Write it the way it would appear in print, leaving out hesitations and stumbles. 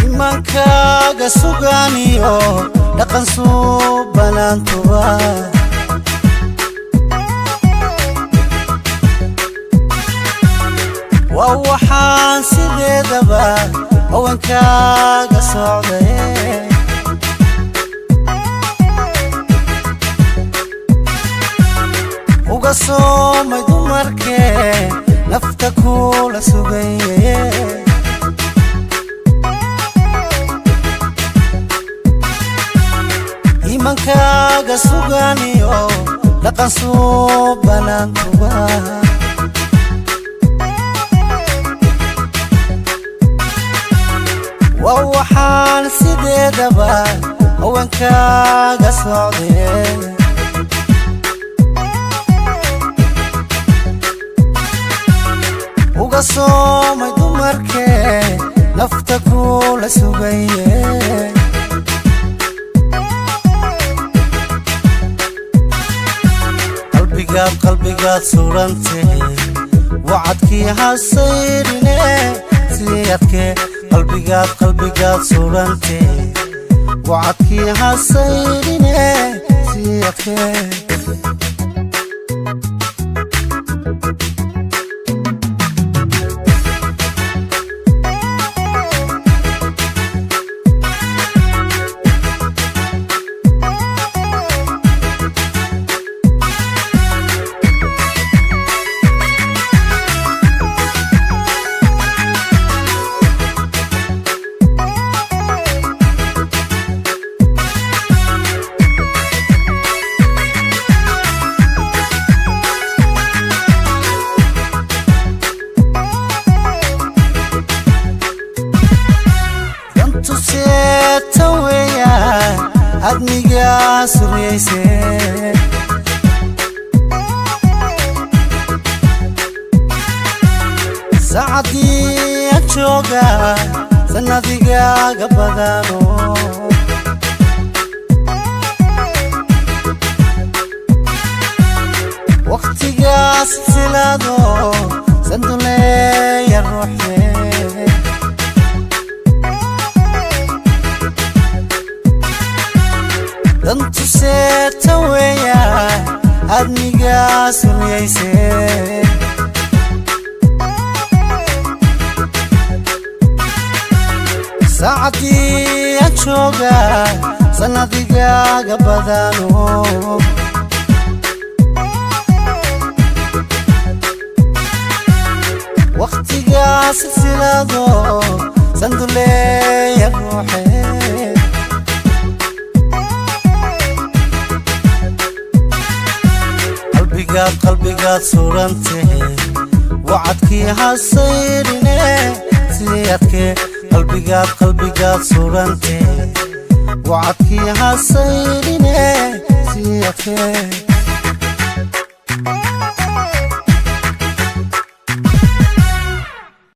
imankaaga suganiyo dhaqan suubanantuba waa waxaan sideedaba haweenkaaga socday uga soomay dumarkee nafta kula sugaye imankaaga suganiyo dhaqan suubanantuba waa waxaan sideedaba haweenkaaga socday uga soomay dumarkee nafta kula sugaye qalbigaad surantay wacadkii hasayrine siyadkee qalbigaad surantay wacadkii hasayrine siyadkee adniga suriyayse saacadii aan jooga sanadigaga badano waqtigaas silado sanduleeya ruuxe dantu seeta weya adniga suriyayse saacadii aan jooga sanadigaga badano waqtigaas silado sanduleeya ruuxe qalbigaad surantay wacadkii hasayrine siyadkee qalbigaad surantay wacadkii hasayrine siyadkee